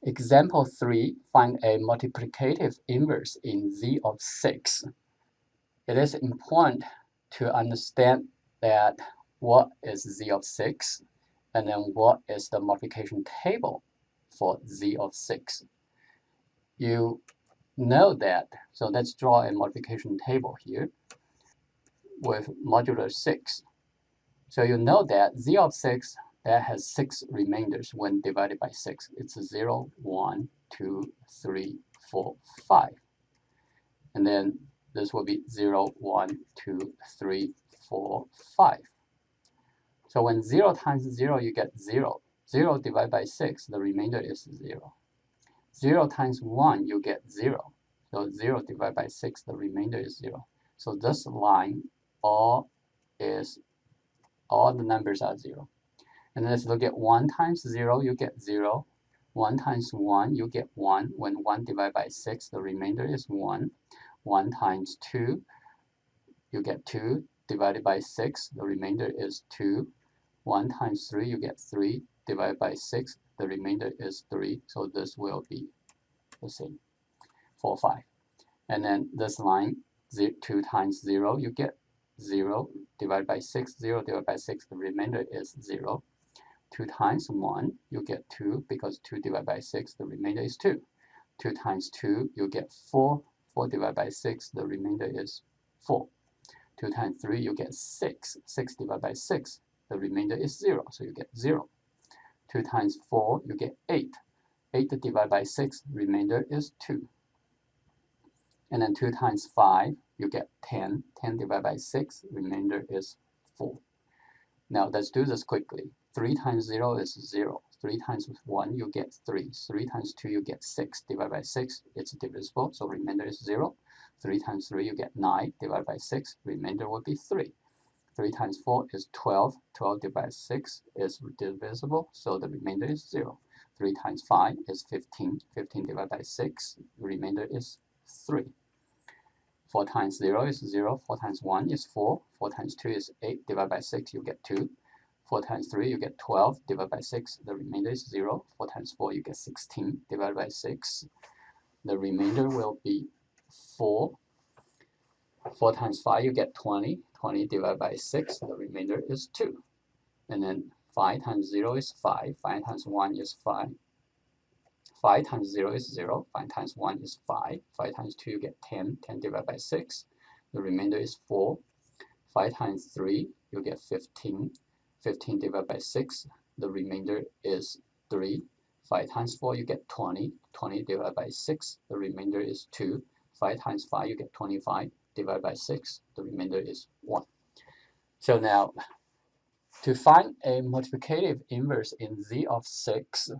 Example 3, find a multiplicative inverse in z of 6. It is important to understand that what is z of 6 and then what is the multiplication table for z of 6. You know that, so let's draw a multiplication table here with modular 6. So you know that z of 6 that has 6 remainders when divided by 6. It's 0, 1, 2, 3, 4, 5. And then this will be 0, 1, 2, 3, 4, 5. So when 0 times 0, you get 0. 0 divided by 6, the remainder is 0. 0 times 1, you get 0. So 0 divided by 6, the remainder is 0. So this line, all the numbers are 0. And let's look at 1 times 0, you get 0. 1 times 1, you get 1. When 1 divided by 6, the remainder is 1. 1 times 2, you get 2. Divided by 6, the remainder is 2. 1 times 3, you get 3. Divided by 6, the remainder is 3. So this will be the same, 4, 5. And then this line, 2 times 0, you get 0. Divided by 6, 0 divided by 6, the remainder is 0. 2 times 1, you get 2, because 2 divided by 6, the remainder is 2. 2 times 2, you get 4. 4 divided by 6, the remainder is 4. 2 times 3, you get 6. 6 divided by 6, the remainder is 0, so you get 0. 2 times 4, you get 8. 8 divided by 6, remainder is 2. And then 2 times 5, you get 10. 10 divided by 6, remainder is 4. Now let's do this quickly. 3 times 0 is 0. 3 times 1, you get 3. 3 times 2, you get 6. Divided by 6, it's divisible, so remainder is 0. 3 times 3, you get 9. Divided by 6, remainder will be 3. 3 times 4 is 12. 12 divided by 6 is divisible, so the remainder is 0. 3 times 5 is 15. 15 divided by 6, remainder is 3. 4 times 0 is 0. 4 times 1 is 4. 4 times 2 is 8. Divided by 6, you get 2. 4 times 3, you get 12. Divided by 6, the remainder is 0. 4 times 4, you get 16. Divided by 6, the remainder will be 4. 4 times 5, you get 20. 20 divided by 6, the remainder is 2. And then 5 times 0 is 5. 5 times 1 is 5. 5 times 0 is 0. 5 times 1 is 5. 5 times 2, you get 10. 10 divided by 6, the remainder is 4. 5 times 3, you get 15. 15 divided by 6, the remainder is 3. 5 times 4, you get 20. 20 divided by 6, the remainder is 2. 5 times 5, you get 25. Divided by 6, the remainder is 1. So now, to find a multiplicative inverse in z of 6,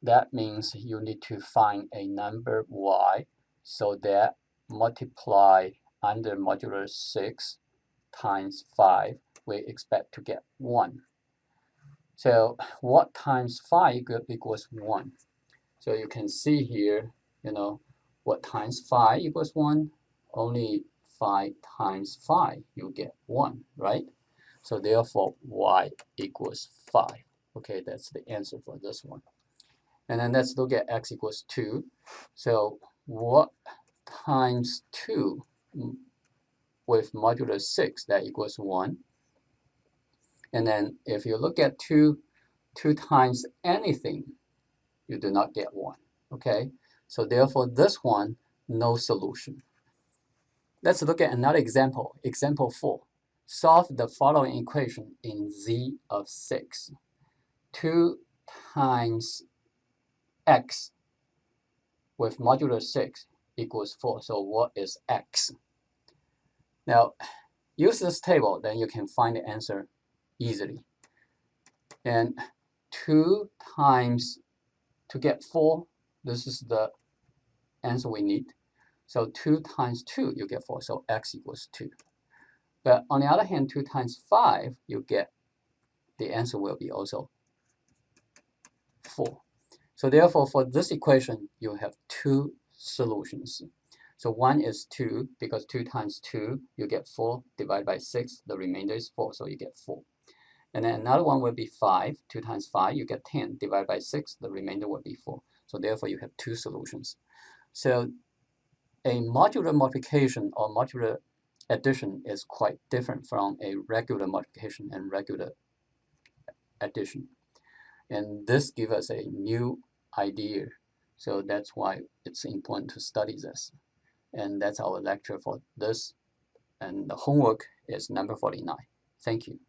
that means you need to find a number y so that multiply under modular 6 times 5, we expect to get 1. So what times 5 equals 1? So you can see here, what times 5 equals 1? Only 5 times 5, you get 1, right? So therefore, y equals 5. Okay, that's the answer for this one. And then let's look at x equals 2. So what times 2 with modular 6, that equals 1. And then if you look at 2 times anything, you do not get 1. Okay, so therefore this one, no solution. Let's look at another example. Example 4. Solve the following equation in z of 6. 2 times x with modular 6 equals 4. So what is x? Now, use this table, then you can find the answer easily. And 2 times, to get 4, this is the answer we need. So 2 times 2, you get 4, so x equals 2. But on the other hand, 2 times 5, you get, the answer will be also 4. So therefore, for this equation, you have 2 solutions. So one is 2, because 2 times 2, you get 4, divided by 6, the remainder is 4, so you get 4. And then another one will be 5. 2 times 5, you get 10, divided by 6, the remainder will be 4. So therefore, you have two solutions. So a modular multiplication or modular addition is quite different from a regular multiplication and regular addition. And this gives us a new idea. So that's why it's important to study this. And that's our lecture for this. And the homework is number 49. Thank you.